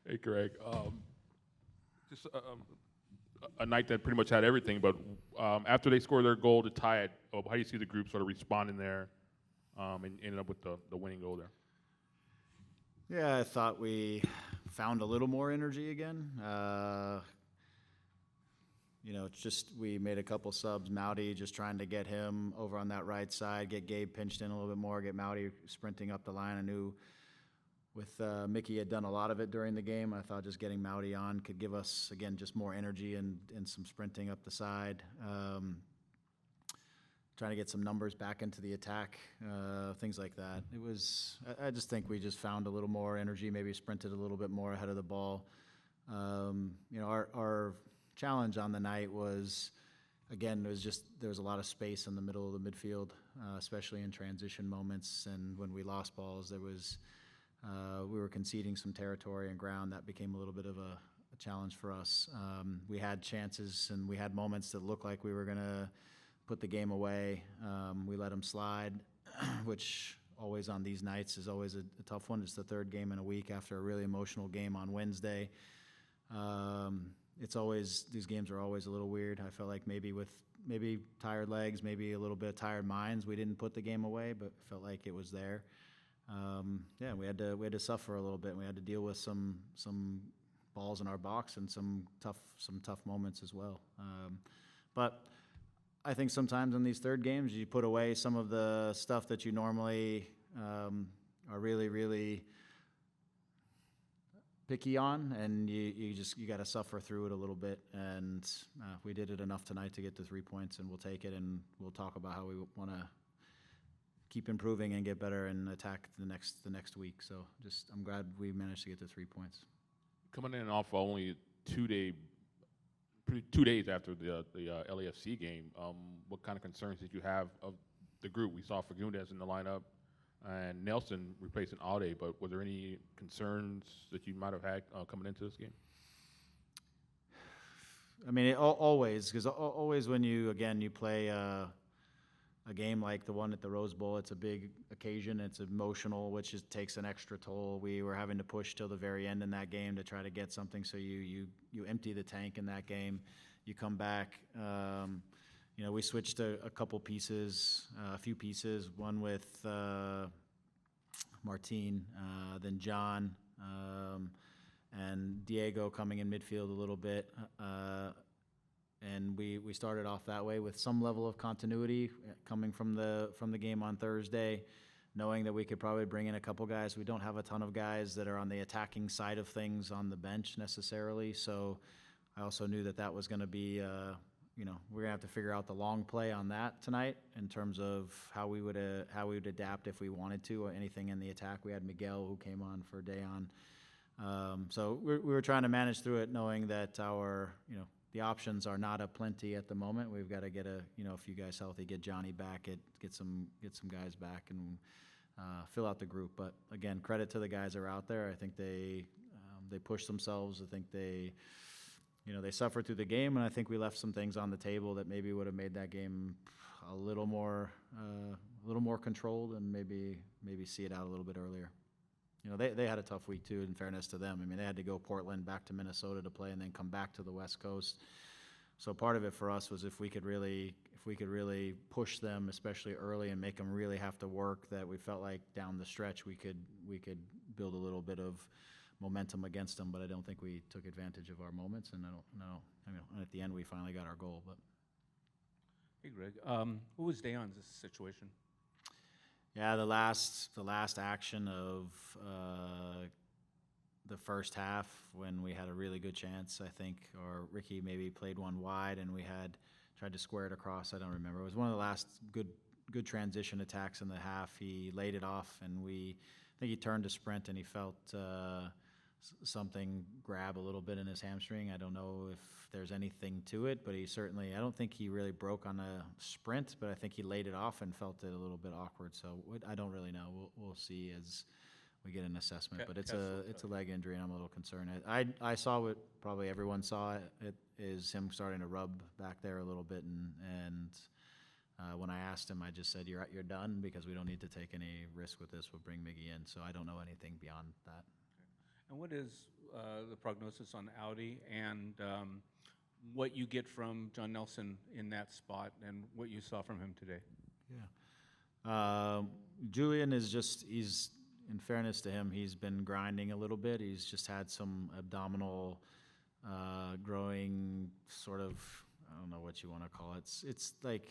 Hey, Greg. Just a night that pretty much had everything, but after they scored their goal to tie it, how do you see the group sort of responding there and ended up with the winning goal there? Yeah, I thought we found a little more energy again. It's just we made a couple subs. Mouty just trying to get him over on that right side, get Gabe pinched in a little bit more, get Mouty sprinting up the line. I knew with Mickey had done a lot of it during the game. I thought just getting Mouty on could give us, again, just more energy and some sprinting up the side. Trying to get some numbers back into the attack, things like that. I just think we just found a little more energy, maybe sprinted a little bit more ahead of the ball. Our challenge on the night was, again, there was a lot of space in the middle of the midfield, especially in transition moments. And when we lost balls, we were conceding some territory and ground. That became a little bit of a challenge for us. We had chances and we had moments that looked like we were going to put the game away. We let them slide, which always on these nights is always a tough one. It's the third game in a week after a really emotional game on Wednesday. These games are always a little weird. I felt like maybe tired legs, maybe a little bit of tired minds, we didn't put the game away, but felt like it was there. We had to suffer a little bit. We had to deal with some balls in our box and some tough moments as well. But I think sometimes in these third games, you put away some of the stuff that you normally are really, really picky on, and you got to suffer through it a little bit. And we did it enough tonight to get the 3 points, and we'll take it. And we'll talk about how we want to keep improving and get better and attack the next week. So I'm glad we managed to get the 3 points. Coming in off only 2 days after the LAFC game, what kind of concerns did you have of the group? We saw Fagundes in the lineup and Nelson replacing Alde, but were there any concerns that you might have had coming into this game? I mean, always, because always when you play a game like the one at the Rose Bowl, it's a big occasion, it's emotional, which takes an extra toll. We were having to push till the very end in that game to try to get something, so you empty the tank in that game. You come back, we switched a few pieces, one with Martin, then John, and Diego coming in midfield a little bit. And we started off that way with some level of continuity coming from the game on Thursday, knowing that we could probably bring in a couple guys. We don't have a ton of guys that are on the attacking side of things on the bench necessarily. So I also knew that was going to be, we're going to have to figure out the long play on that tonight in terms of how we would adapt if we wanted to, or anything in the attack. We had Miguel who came on for Dayon. So we were trying to manage through it, knowing that the options are not aplenty at the moment. We've got to get a few guys healthy, get Johnny back, get some guys back, and fill out the group. But again, credit to the guys that are out there. I think they pushed themselves. I think they suffered through the game, and I think we left some things on the table that maybe would have made that game a little more controlled, and maybe see it out a little bit earlier. They had a tough week too, in fairness to them. I mean, they had to go Portland, back to Minnesota to play, and then come back to the West Coast. So part of it for us was if we could really push them, especially early, and make them really have to work, that we felt like down the stretch we could build a little bit of momentum against them. But I don't think we took advantage of our moments, and I don't know. At the end we finally got our goal. But hey, Greg, what was Dayon's situation? Yeah, the last action of the first half, when we had a really good chance, I think, or Ricky maybe played one wide and we had tried to square it across. I don't remember. It was one of the last good transition attacks in the half. He laid it off, and I think he turned to sprint, and he felt something grab a little bit in his hamstring. I don't know if there's anything to it, but I don't think he really broke on a sprint, but I think he laid it off and felt it a little bit awkward. So I don't really know. We'll see as we get an assessment, but it's a leg injury, and I'm a little concerned. I saw what probably everyone saw. It is him starting to rub back there a little bit, and when I asked him, I just said, "You're done, because we don't need to take any risk with this. We'll bring Miggy in." So I don't know anything beyond that. And what is the prognosis on Audi and what you get from John Nelson in that spot and what you saw from him today. Yeah. Julian is he's, in fairness to him, he's been grinding a little bit. He's just had some abdominal growing sort of, I don't know what you want to call it. It's like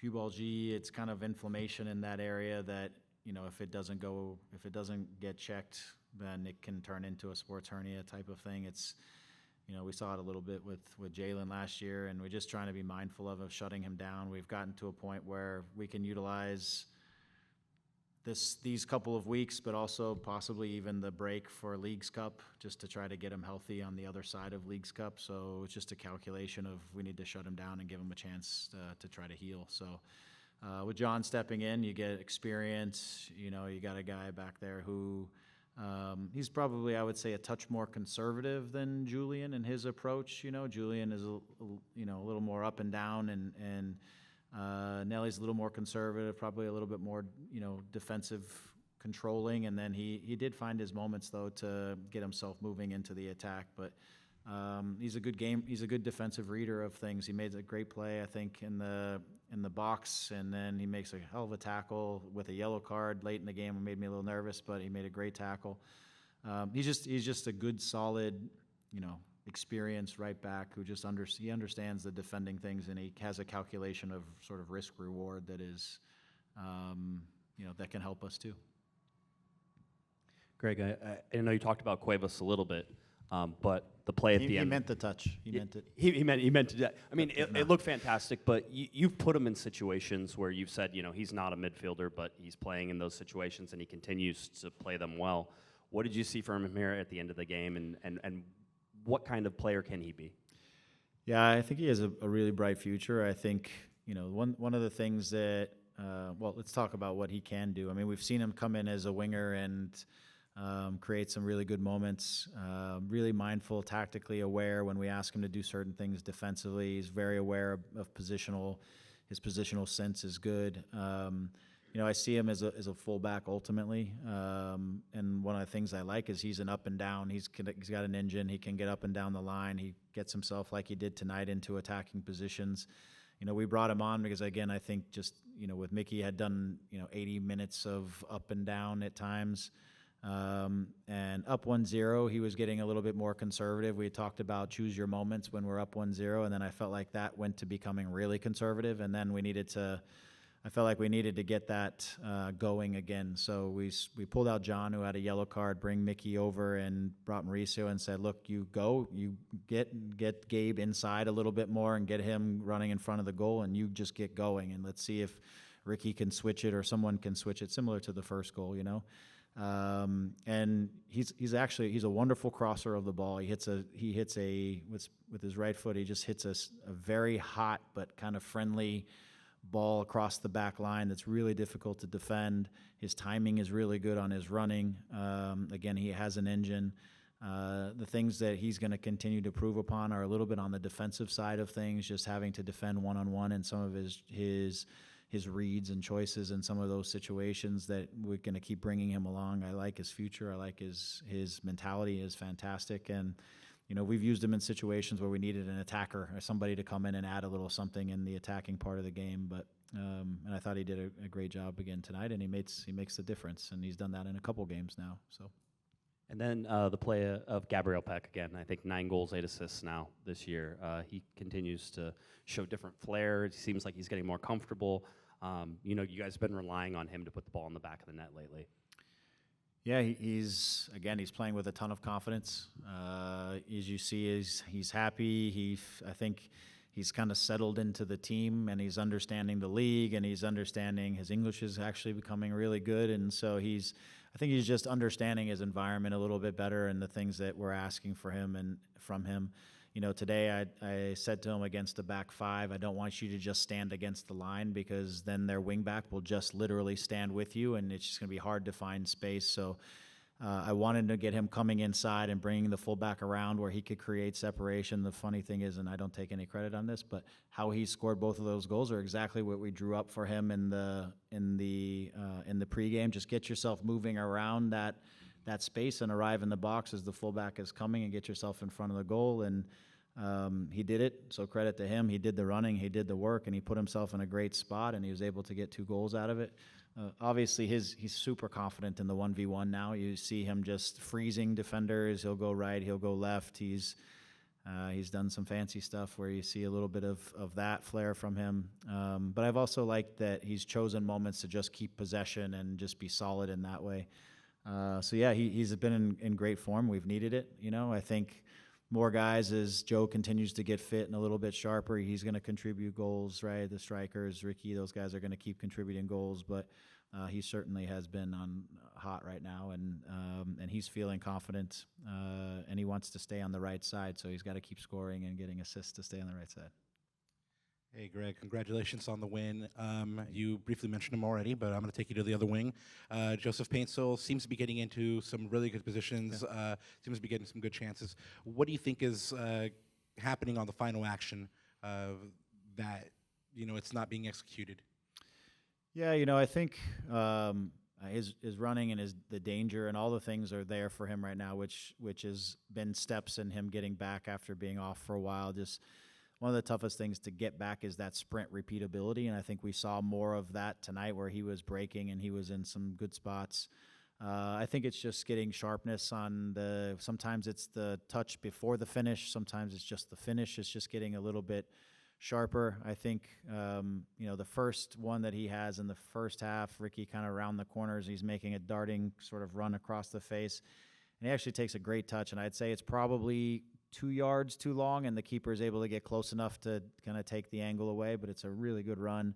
pubalgia. It's kind of inflammation in that area that, if it doesn't get checked, then it can turn into a sports hernia type of thing. It's, we saw it a little bit with Jalen last year, and we're just trying to be mindful of shutting him down. We've gotten to a point where we can utilize these couple of weeks, but also possibly even the break for Leagues Cup, just to try to get him healthy on the other side of Leagues Cup. So it's just a calculation of we need to shut him down and give him a chance to try to heal. So with John stepping in, you get experience. You got a guy back there who he's probably, I would say, a touch more conservative than Julian in his approach. Julian is a little more up and down, and Nelly's a little more conservative, probably a little bit more, defensive, controlling, and then he did find his moments though to get himself moving into the attack. But he's a good defensive reader of things. He made a great play, I think, in the box, and then he makes a hell of a tackle with a yellow card late in the game. It made me a little nervous, but he made a great tackle. He's just a good, solid, experienced right back who just he understands the defending things, and he has a calculation of sort of risk reward that is, that can help us too. Greg, I know you talked about Cuevas a little bit, but the play at the end. He meant the touch. He meant it. He meant to do that. I mean, it looked fantastic, but you've put him in situations where you've said, he's not a midfielder, but he's playing in those situations and he continues to play them well. What did you see from him here at the end of the game, and what kind of player can he be? Yeah, I think he has a really bright future. I think, one of the things that, let's talk about what he can do. I mean, we've seen him come in as a winger and create some really good moments, really mindful, tactically aware when we ask him to do certain things defensively. He's very aware of his positional sense is good. I see him as a fullback ultimately, and one of the things I like is he's an up and down. He's got an engine. He can get up and down the line. He gets himself, like he did tonight, into attacking positions. We brought him on because, again, I think just with Mickey had done 80 minutes of up and down at times. And up 1-0, he was getting a little bit more conservative. We talked about choose your moments when we're up 1-0, and then I felt like that went to becoming really conservative, and then I felt like we needed to get that going again. So we pulled out John, who had a yellow card, bring Mickey over, and brought Mauricio and said, look, you get Gabe inside a little bit more and get him running in front of the goal, and you just get going, and let's see if Ricky can switch it or someone can switch it, similar to the first goal, And he's a wonderful crosser of the ball. He hits with his right foot. He just hits a very hot but kind of friendly ball across the back line that's really difficult to defend. His timing is really good on his running. Again, he has an engine. The things that he's going to continue to prove upon are a little bit on the defensive side of things, just having to defend one-on-one in some of his reads and choices in some of those situations that we're going to keep bringing him along. I like his future. I like his mentality is fantastic. And, we've used him in situations where we needed an attacker or somebody to come in and add a little something in the attacking part of the game. But, and I thought he did a great job again tonight, and he makes the difference. And he's done that in a couple games now. So. And then the play of Gabriel Pec again. I think 9 goals, 8 assists now this year. He continues to show different flair. It seems like he's getting more comfortable. You guys have been relying on him to put the ball in the back of the net lately. Yeah, he's playing with a ton of confidence. As you see, he's happy. I think he's kind of settled into the team, and he's understanding the league, and he's understanding his English is actually becoming really good, and so I think he's just understanding his environment a little bit better and the things that we're asking for him and from him. Today I said to him against the back 5, I don't want you to just stand against the line, because then their wing back will just literally stand with you, and it's just going to be hard to find space. So I wanted to get him coming inside and bringing the fullback around where he could create separation. The funny thing is, and I don't take any credit on this, but how he scored both of those goals are exactly what we drew up for him in the pregame. Just get yourself moving around that space and arrive in the box as the fullback is coming and get yourself in front of the goal. And he did it, so credit to him. He did the running, he did the work, and he put himself in a great spot, and he was able to get 2 goals out of it. Obviously, he's super confident in the 1v1 now. You see him just freezing defenders. He'll go right, he'll go left. He's done some fancy stuff where you see a little bit of that flair from him. But I've also liked that he's chosen moments to just keep possession and just be solid in that way. So yeah, he's been in great form. We've needed it. I think more guys as Joe continues to get fit and a little bit sharper, he's going to contribute goals, right? The strikers, Ricky, those guys are going to keep contributing goals, but he certainly has been on hot right now, and he's feeling confident, and he wants to stay on the right side, so he's got to keep scoring and getting assists to stay on the right side. Hey, Greg, congratulations on the win. You briefly mentioned him already, but I'm going to take you to the other wing. Joseph Paintsil seems to be getting into some really good positions, seems to be getting some good chances. What do you think is happening on the final action that, it's not being executed? Yeah, I think his running and the danger and all the things are there for him right now, which has been steps in him getting back after being off for a while. Just one of the toughest things to get back is that sprint repeatability, and I think we saw more of that tonight where he was breaking and he was in some good spots. I think it's just getting sharpness on sometimes it's the touch before the finish, sometimes it's just the finish. It's just getting a little bit sharper. I think, the first one that he has in the first half, Ricky kind of around the corners, he's making a darting sort of run across the face, and he actually takes a great touch, and I'd say it's probably 2 yards too long, and the keeper is able to get close enough to kind of take the angle away, but it's a really good run.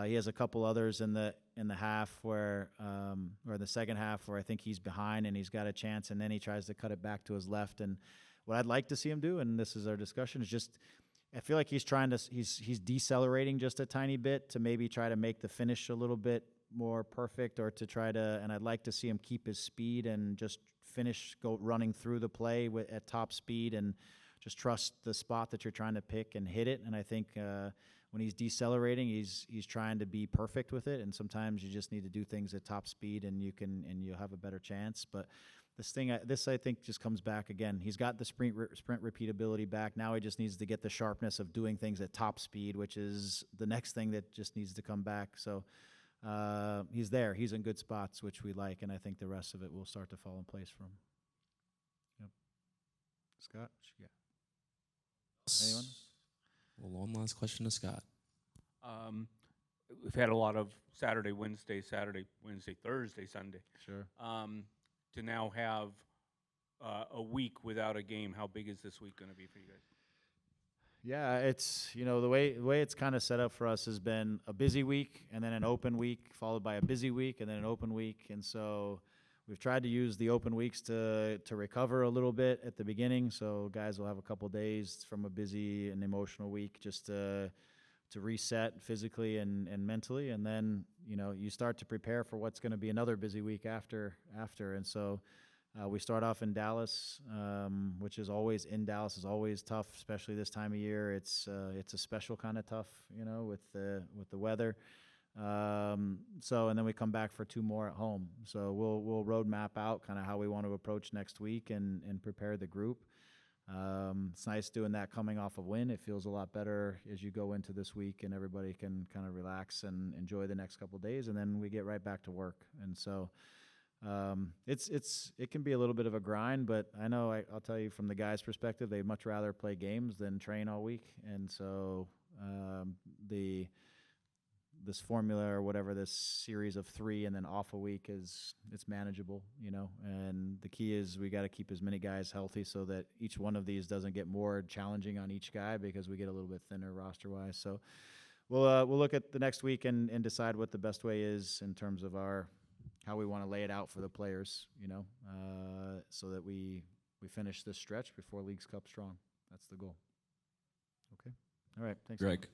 He has a couple others in the half or the second half where I think he's behind and he's got a chance, and then he tries to cut it back to his left. And what I'd like to see him do, and this is our discussion, is just I feel like he's decelerating just a tiny bit to maybe try to make the finish a little bit more perfect, or to try to, and I'd like to see him keep his speed and just go running through the play at top speed and just trust the spot that you're trying to pick and hit it. And I think when he's decelerating, he's trying to be perfect with it, and sometimes you just need to do things at top speed and you'll have a better chance. But this I think just comes back again. He's got the sprint repeatability back. Now he just needs to get the sharpness of doing things at top speed, which is the next thing that just needs to come back. So he's there. He's in good spots, which we like, and I think the rest of it will start to fall in place for him. Yep. Scott? Yeah. Anyone? Well, one last question to Scott. We've had a lot of Saturday, Wednesday, Thursday, Sunday. Sure. To now have a week without a game, how big is this week going to be for you guys? Yeah, it's, the way it's kind of set up for us has been a busy week and then an open week followed by a busy week and then an open week. And so we've tried to use the open weeks to recover a little bit at the beginning. So guys will have a couple days from a busy and emotional week just to reset physically and mentally. And then, you start to prepare for what's going to be another busy week after. And so we start off in Dallas, which is always tough, especially this time of year. It's a special kind of tough, with the weather. And then we come back for 2 more at home. So we'll road map out kind of how we want to approach next week and prepare the group. It's nice doing that coming off a win. It feels a lot better as you go into this week and everybody can kind of relax and enjoy the next couple of days, and then we get right back to work. And so it can be a little bit of a grind, but I know I'll tell you from the guys' perspective, they'd much rather play games than train all week. And so this formula or whatever, this series of 3 and then off a week it's manageable, and the key is we got to keep as many guys healthy so that each one of these doesn't get more challenging on each guy because we get a little bit thinner roster wise. So we'll look at the next week and decide what the best way is in terms of how we want to lay it out for the players, so that we finish this stretch before Leagues Cup strong. That's the goal. Okay. All right. Thanks. Greg.